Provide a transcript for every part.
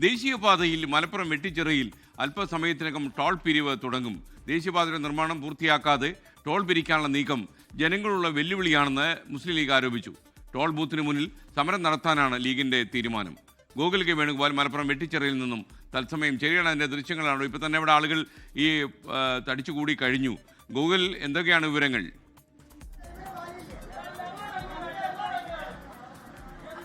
ദേശീയപാതയിൽ മലപ്പുറം വെട്ടിച്ചിറയിൽ അല്പസമയത്തിനകം ടോൾ പിരിവ് തുടങ്ങും. ദേശീയപാതയുടെ നിർമ്മാണം പൂർത്തിയാക്കാതെ ടോൾ പിരിക്കാനുള്ള നീക്കം ജനങ്ങളുള്ള വെല്ലുവിളിയാണെന്ന് മുസ്ലിം ലീഗ് ആരോപിച്ചു. ടോൾ ബൂത്തിന് മുന്നിൽ സമരം നടത്താനാണ് ലീഗിന്റെ തീരുമാനം. ഗോകുൽ കെ വേണുഗോപാൽ മലപ്പുറം വെട്ടിച്ചിറയിൽ നിന്നും തത്സമയം ശരിയാണ്. അതിൻ്റെ ദൃശ്യങ്ങളാണ് ഇപ്പോൾ തന്നെ ഇവിടെ ആളുകൾ ഈ തടിച്ചുകൂടി കഴിഞ്ഞു. ഗോകുൽ, എന്തൊക്കെയാണ് വിവരങ്ങൾ?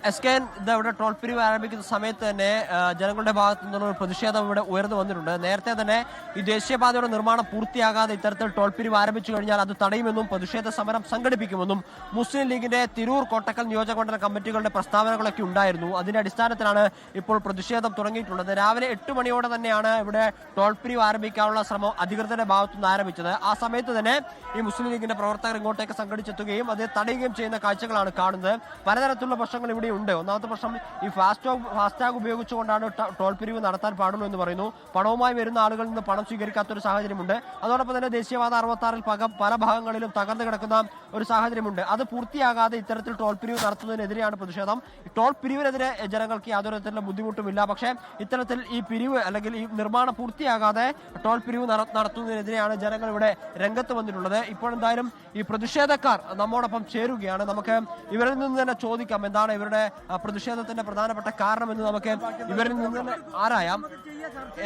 എസ്കെൻ ഇവിടെ ടോൾ പിരിവ് ആരംഭിക്കുന്ന സമയത്ത് തന്നെ ജനങ്ങളുടെ ഭാഗത്തു നിന്നുള്ള ഒരു പ്രതിഷേധം ഇവിടെ ഉയർന്നു വന്നിട്ടുണ്ട്. നേരത്തെ തന്നെ ഈ ദേശീയപാതയുടെ നിർമ്മാണം പൂർത്തിയാകാതെ ഇത്തരത്തിൽ ടോൾ പിരിവ് ആരംഭിച്ചു കഴിഞ്ഞാൽ അത് തടയുമെന്നും പ്രതിഷേധ സമരം സംഘടിപ്പിക്കുമെന്നും മുസ്ലിം ലീഗിന്റെ തിരൂർ കോട്ടക്കൽ നിയോജകമണ്ഡല കമ്മിറ്റികളുടെ പ്രസ്താവനകളൊക്കെ ഉണ്ടായിരുന്നു. അതിന്റെ അടിസ്ഥാനത്തിലാണ് ഇപ്പോൾ പ്രതിഷേധം തുടങ്ങിയിട്ടുള്ളത്. രാവിലെ 8 മണിയോടെ തന്നെയാണ് ഇവിടെ ടോൾ പിരിവ് ആരംഭിക്കാനുള്ള ശ്രമം അധികൃതരുടെ ഭാഗത്തുനിന്ന് ആരംഭിച്ചത്. ആ സമയത്ത് തന്നെ ഈ മുസ്ലിം ലീഗിന്റെ പ്രവർത്തകർ ഇങ്ങോട്ടേക്ക് സംഘടിച്ചെത്തുകയും അത് തടയുകയും ചെയ്യുന്ന കാഴ്ചകളാണ് കാണുന്നത്. പലതരത്തിലുള്ള പ്രശ്നങ്ങൾ ഇവിടെ ഉണ്ട്. ഒന്നാമത്തെ പ്രശ്നം ഈ ഫാസ്ടാഗ് ഉപയോഗിച്ചുകൊണ്ടാണ് ടോൾ പിരിവ് നടത്താൻ പാടുള്ളൂ എന്ന് പറയുന്നു. പണവുമായി വരുന്ന ആളുകളിൽ നിന്ന് പണം സ്വീകരിക്കാത്തൊരു സാഹചര്യമുണ്ട്. അതോടൊപ്പം തന്നെ ദേശീയപാത 66 പല ഭാഗങ്ങളിലും തകർന്നു കിടക്കുന്ന ഒരു സാഹചര്യമുണ്ട്. അത് പൂർത്തിയാകാതെ ഇത്തരത്തിൽ ടോൾ പിരിവ് നടത്തുന്നതിനെതിരെയാണ് പ്രതിഷേധം. ടോൾ പിരിവിനെതിരെ ജനങ്ങൾക്ക് യാതൊരു തരത്തിലുള്ള ബുദ്ധിമുട്ടുമില്ല. പക്ഷേ ഇത്തരത്തിൽ ഈ പിരിവ് അല്ലെങ്കിൽ ഈ നിർമ്മാണം പൂർത്തിയാകാതെ ടോൾ പിരിവ് നടത്തുന്നതിനെതിരെയാണ് ജനങ്ങൾ ഇവിടെ രംഗത്ത് വന്നിട്ടുള്ളത്. ഇപ്പോൾ എന്തായാലും ഈ പ്രതിഷേധക്കാർ നമ്മോടൊപ്പം ചേരുകയാണ്. നമുക്ക് ഇവരിൽ നിന്ന് തന്നെ ചോദിക്കാം എന്താണ് ഇവരുടെ പ്രതിഷേധത്തിന്റെ പ്രധാനപ്പെട്ട കാരണം എന്ന് നമുക്ക് ഇവരിൽ നിന്ന് തന്നെ ആരായാം.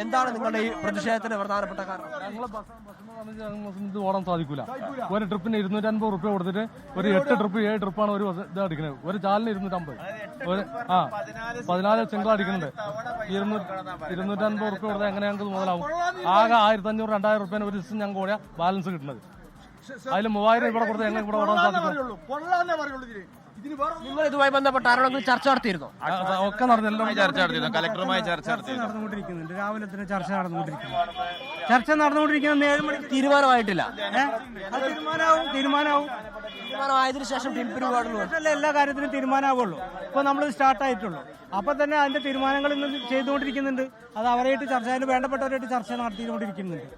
എന്താണ് നിങ്ങളുടെ ഈ പ്രതിഷേധത്തിന്റെ പ്രധാനപ്പെട്ട കാരണം? ഓടാൻ സാധിക്കൂല. ഒരു ട്രിപ്പിന് 250 റുപ്യ കൊടുത്തിട്ട് ഒരു 8 ട്രിപ്പ് 7 ട്രിപ്പാണ് ഒരു ഇത് അടിക്കുന്നത്. ഒരു ചാലിന് 250, 14 ചെങ്കള അടിക്കുന്നുണ്ട്. 250 റുപ്യ കൊടുത്താൽ എങ്ങനെ ഞങ്ങൾക്ക് മുതലാവും? ആകെ 1500 2000 റുപ്യാണ് ഒരു ദിവസം ഞങ്ങൾക്ക് ഓടിയാൽ ബാലൻസ് കിട്ടുന്നത്. അതിൽ 3000 ഇവിടെ കൊടുത്താൽ ഞങ്ങൾക്ക് ഇവിടെ ഓടാൻ സാധിക്കും. നിങ്ങൾ ഇതുമായി ബന്ധപ്പെട്ട് ആരോടെങ്കിലും ചർച്ച നടത്തിയിരുന്നോ? ഒക്കെ നടന്നു, ചർച്ച നടത്തിയിരുന്നു. കലക്ടറുമായി ചർച്ച നടന്നുകൊണ്ടിരിക്കുന്നുണ്ട്. രാവിലെ തന്നെ ചർച്ച നടന്നുകൊണ്ടിരിക്കുന്നത് 7 മണിക്ക് തീരുമാനമായിട്ടില്ല. തീരുമാനമായതിനു ശേഷം എല്ലാ കാര്യത്തിനും തീരുമാനമാകുള്ളൂ. ഇപ്പൊ നമ്മൾ സ്റ്റാർട്ട് ആയിട്ടുള്ളൂ. അപ്പൊ തന്നെ അതിന്റെ തീരുമാനങ്ങൾ ഇന്ന് ചെയ്തുകൊണ്ടിരിക്കുന്നുണ്ട്. അത് അവരായിട്ട് ചർച്ച, അതിന് വേണ്ടപ്പെട്ടവരായിട്ട് ചർച്ച നടത്തിക്കൊണ്ടിരിക്കുന്നുണ്ട്.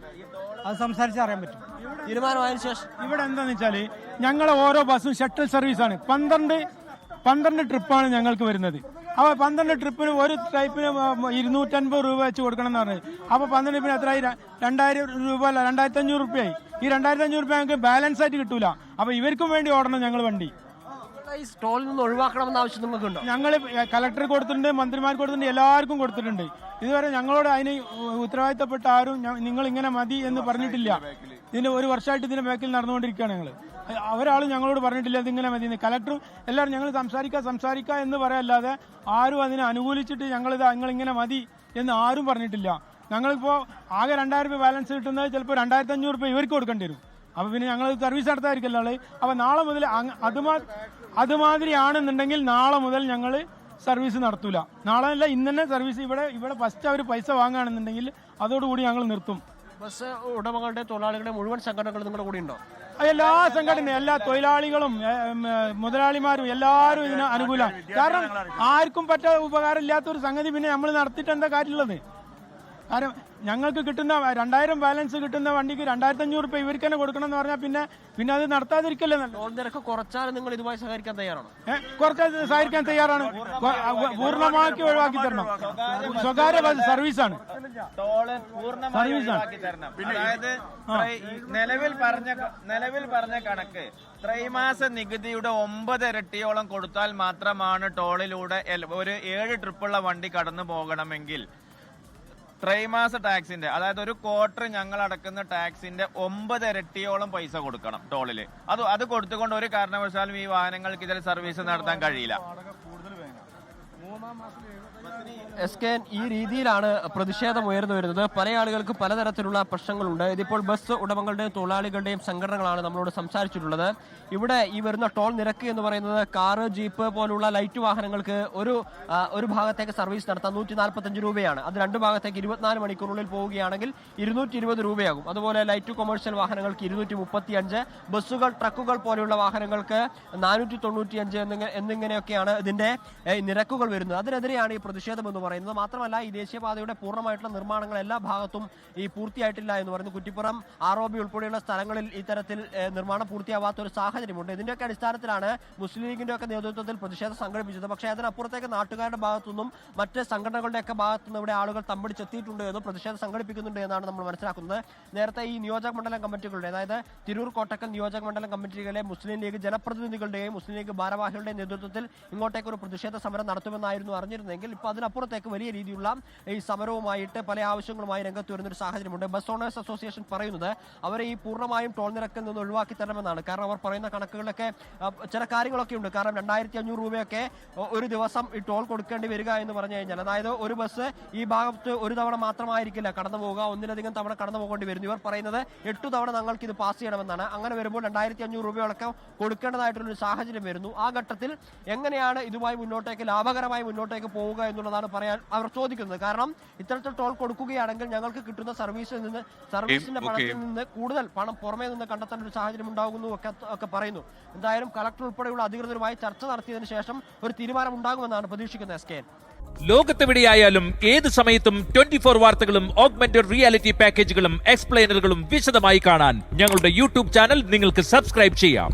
അത് സംസാരിച്ചറിയാൻ പറ്റും. തീരുമാനമായതിനു ശേഷം ഇവിടെ എന്താന്ന് വെച്ചാല് ഞങ്ങളെ ഓരോ ബസ്സും ഷട്ടിൽ സർവീസാണ്. 12 ട്രിപ്പാണ് ഞങ്ങൾക്ക് വരുന്നത്. അപ്പൊ 12 ട്രിപ്പിന് ഒരു ടൈപ്പിന് 250 രൂപ വെച്ച് കൊടുക്കണം എന്ന് പറഞ്ഞത്. അപ്പൊ 12 ട്രിപ്പിന് എത്ര 2000 രൂപ അല്ല 2500 രൂപയായി. ഈ 2500 രൂപ ഞങ്ങൾക്ക് ബാലൻസ് ആയിട്ട് കിട്ടൂല. അപ്പൊ ഇവർക്കും വേണ്ടി ഓടണം ഞങ്ങൾ വണ്ടി. ഈ സ്റ്റോളിൽ നിന്ന് ഒഴിവാക്കണമെന്ന ആവശ്യം നിങ്ങൾക്കുണ്ടോ? ഞങ്ങൾ കലക്ടർ കൊടുത്തിട്ടുണ്ട്, മന്ത്രിമാർക്ക് കൊടുത്തിട്ടുണ്ട്, എല്ലാവർക്കും കൊടുത്തിട്ടുണ്ട്. ഇതുവരെ ഞങ്ങളോട് അതിന് ഉത്തരവാദിത്തപ്പെട്ട ആരും നിങ്ങൾ ഇങ്ങനെ മതി എന്ന് പറഞ്ഞിട്ടില്ല. ഇതിന് 1 വർഷമായിട്ട് ഇതിന്റെ ബാക്കിൽ നടന്നുകൊണ്ടിരിക്കുകയാണ്. ഞങ്ങൾ ഒരാളും ഞങ്ങളോട് പറഞ്ഞിട്ടില്ല ഇതിങ്ങനെ മതി. കലക്ടറും എല്ലാവരും ഞങ്ങൾ സംസാരിക്കുക എന്ന് പറയല്ലാതെ ആരും അതിനെ അനുകൂലിച്ചിട്ട് നിങ്ങളിങ്ങനെ മതി എന്ന് ആരും പറഞ്ഞിട്ടില്ല. ഞങ്ങളിപ്പോൾ ആകെ 2000 രൂപ ബാലൻസ് കിട്ടുന്നത് ചിലപ്പോൾ 2500 രൂപ ഇവർക്ക് കൊടുക്കേണ്ടി വരും. അപ്പൊ പിന്നെ ഞങ്ങൾ സർവീസ് നടത്താതിരിക്കല്ലോ ആള്. അപ്പൊ നാളെ മുതൽ അതുമാതിരി ആണെന്നുണ്ടെങ്കിൽ നാളെ മുതൽ ഞങ്ങൾ സർവീസ് നടത്തൂല. നാളെ അല്ല, ഇന്ന് തന്നെ സർവീസ് ഇവിടെ ഫസ്റ്റ് അവർ പൈസ വാങ്ങുകയാണെന്നുണ്ടെങ്കിൽ അതോടുകൂടി ഞങ്ങൾ നിർത്തും. ബസ് ഉടമകളുടെ തൊഴിലാളികളുടെ മുഴുവൻ സംഘടനകൾ നിങ്ങളുടെ കൂടെ ഉണ്ടോ? എല്ലാ സംഘടനയും എല്ലാ തൊഴിലാളികളും മുതലാളിമാരും എല്ലാവരും ഇതിന് അനുകൂലമാണ്. കാരണം ആർക്കും ഉപകാരം ഇല്ലാത്തൊരു സംഗതി പിന്നെ നമ്മൾ നടത്തിയിട്ട് എന്താ കാര്യമുള്ളത്? കാരണം ഞങ്ങൾക്ക് കിട്ടുന്ന 2000 ബാലൻസ് കിട്ടുന്ന വണ്ടിക്ക് 2500 രൂപ ഇവർക്ക് തന്നെ കൊടുക്കണം എന്ന് പറഞ്ഞാൽ പിന്നെ അത് നടത്താതിരിക്കല്ലേ നല്ലത്. ടോൾ നിരക്ക് കുറച്ചാലും നിങ്ങൾ ഇതുമായി സഹകരിക്കാൻ തയ്യാറാണോ? കുറച്ച് സഹകരിക്കാൻ തയ്യാറാണ്. പൂർണ്ണമാക്കി ഒഴിവാക്കി തരണം. സ്വകാര്യ ബസ് സർവീസാണ്. അതായത് നിലവിൽ പറഞ്ഞ കണക്ക് ത്രൈമാസ നികുതിയുടെ 9 ഇരട്ടിയോളം കൊടുത്താൽ മാത്രമാണ് ടോളിലൂടെ ഒരു 7 ട്രിപ്പുള്ള വണ്ടി കടന്നു പോകണമെങ്കിൽ ത്രൈമാസ ടാക്സിന്റെ, അതായത് ഒരു ക്വാർട്ടർ ഞങ്ങൾ അടക്കുന്ന ടാക്സിന്റെ 9 ഇരട്ടിയോളം പൈസ കൊടുക്കണം ടോളില്. അത് കൊടുത്തുകൊണ്ട് ഒരു കാരണവശാലും ഈ വാഹനങ്ങൾക്ക് ഇതിൽ സർവീസ് നടത്താൻ കഴിയില്ല. എസ്കെൻ, ഈ രീതിയിലാണ് പ്രതിഷേധം ഉയർന്നു വരുന്നത്. പല ആളുകൾക്ക് പലതരത്തിലുള്ള പ്രശ്നങ്ങളുണ്ട്. ഇതിപ്പോൾ ബസ് ഉടമകളുടെയും തൊഴിലാളികളുടെയും സംഘടനകളാണ് നമ്മളോട് സംസാരിച്ചിട്ടുള്ളത്. ഇവിടെ ഈ വരുന്ന ടോൾ നിരക്ക് എന്ന് പറയുന്നത് കാറ്, ജീപ്പ് പോലുള്ള ലൈറ്റ് വാഹനങ്ങൾക്ക് ഒരു ഭാഗത്തേക്ക് സർവീസ് നടത്താൻ 145 രൂപയാണ്. അത് 2 ഭാഗത്തേക്ക് 24 മണിക്കൂറിനുള്ളിൽ പോവുകയാണെങ്കിൽ 220 രൂപയാകും. അതുപോലെ ലൈറ്റ് കൊമേഴ്ഷ്യൽ വാഹനങ്ങൾക്ക് 235, ബസ്സുകൾ, ട്രക്കുകൾ പോലെയുള്ള വാഹനങ്ങൾക്ക് 495 എന്നിങ്ങനെയൊക്കെയാണ് ഇതിന്റെ നിരക്കുകൾ വരുന്നത്. അതിനെതിരെയാണ് ഈ പ്രതിഷേധം പ്രതിഷേധം എന്ന് പറയുന്നത്. മാത്രമല്ല ഈ ദേശീയപാതയുടെ പൂർണ്ണമായിട്ടുള്ള നിർമ്മാണങ്ങൾ എല്ലാ ഭാഗത്തും ഈ പൂർത്തിയായിട്ടില്ല എന്ന് പറയുന്നു. കുറ്റിപ്പുറം ROB ഉൾപ്പെടെയുള്ള സ്ഥലങ്ങളിൽ ഇത്തരത്തിൽ നിർമ്മാണം പൂർത്തിയാവാത്ത ഒരു സാഹചര്യമുണ്ട്. ഇതിന്റെയൊക്കെ അടിസ്ഥാനത്തിലാണ് മുസ്ലിം ലീഗിന്റെ ഒക്കെ നേതൃത്വത്തിൽ പ്രതിഷേധം സംഘടിപ്പിച്ചത്. പക്ഷേ അതിനപ്പുറത്തേക്ക് നാട്ടുകാരുടെ ഭാഗത്തുനിന്നും മറ്റ് സംഘടനകളുടെയൊക്കെ ഭാഗത്തുനിന്ന് ഇവിടെ ആളുകൾ തമ്പടിച്ചെത്തിയിട്ടുണ്ട് എന്നും പ്രതിഷേധം സംഘടിപ്പിക്കുന്നുണ്ട് എന്നാണ് നമ്മൾ മനസ്സിലാക്കുന്നത്. നേരത്തെ ഈ നിയോജക മണ്ഡലം കമ്മിറ്റികളുടെ, അതായത് തിരൂർ കോട്ടക്കൽ നിയോജക മണ്ഡലം കമ്മിറ്റികളിലെ മുസ്ലിം ലീഗ് ജനപ്രതിനിധികളുടെയും മുസ്ലിം ലീഗ് ഭാരവാഹികളുടെയും നേതൃത്വത്തിൽ ഇങ്ങോട്ടേക്ക് ഒരു പ്രതിഷേധ സമരം നടത്തുമെന്നായിരുന്നു അറിഞ്ഞിരുന്നെങ്കിൽ ഇപ്പോൾ അതിനപ്പുറത്തേക്ക് വലിയ രീതിയിലുള്ള ഈ സമരവുമായിട്ട് പല ആവശ്യങ്ങളുമായി രംഗത്ത് വരുന്നൊരു സാഹചര്യമുണ്ട്. ബസ് ഓണേഴ്സ് അസോസിയേഷൻ പറയുന്നത് അവരെ ഈ പൂർണ്ണമായും ടോൾ നിരക്കിൽ നിന്ന് ഒഴിവാക്കി തരണമെന്നാണ്. കാരണം അവർ പറയുന്ന കണക്കുകളിലൊക്കെ ചില കാര്യങ്ങളൊക്കെ ഉണ്ട്. കാരണം 2500 രൂപയൊക്കെ ഒരു ദിവസം ഈ ടോൾ കൊടുക്കേണ്ടി വരിക എന്ന് പറഞ്ഞു കഴിഞ്ഞാൽ, അതായത് ഒരു ബസ് ഈ ഭാഗത്ത് ഒരു തവണ മാത്രമായിരിക്കില്ല കടന്നു പോവുക, ഒന്നിലധികം തവണ കടന്നു പോകേണ്ടി വരുന്നു. ഇവർ പറയുന്നത് 8 തവണ ഞങ്ങൾക്ക് ഇത് പാസ് ചെയ്യണമെന്നാണ്. അങ്ങനെ വരുമ്പോൾ 2500 രൂപയോളൊക്കെ കൊടുക്കേണ്ടതായിട്ടുള്ളൊരു സാഹചര്യം വരുന്നു. ആ ഘട്ടത്തിൽ എങ്ങനെയാണ് ഇതുമായി മുന്നോട്ടേക്ക് ലാഭകരമായി മുന്നോട്ടേക്ക് പോവുക എന്നുള്ളതാണ് പറയാൻ അവർ ചോദിക്കുന്നത്. കാരണം ഇത്തരത്തിൽ ടോൾ കൊടുക്കുകയാണെങ്കിൽ ഞങ്ങൾക്ക് കിട്ടുന്ന സർവീസിന്റെ പണത്തിൽ നിന്ന് കൂടുതൽ പണം പുറമേ നിന്ന് കണ്ടെത്താൻ ഒരു സാഹചര്യം ഉണ്ടാകുന്നു ഒക്കെ പറയുന്നു. എന്തായാലും കളക്ടർ ഉൾപ്പെടെയുള്ള അധികൃതരുമായി ചർച്ച നടത്തിയതിനു ശേഷം ഒരു തീരുമാനം ഉണ്ടാകുമെന്നാണ് പ്രതീക്ഷിക്കുന്നത്. SKN ലോകത്തെവിടെയായാലും ഏത് സമയത്തും 24 വാർത്തകളും ഓഗ്മെന്റഡ് റിയാലിറ്റി പാക്കേജുകളും എക്സ്പ്ലെയിനറുകളും വിശദമായി കാണാൻ ഞങ്ങളുടെ YouTube ചാനൽ നിങ്ങൾക്ക് സബ്സ്ക്രൈബ് ചെയ്യാം.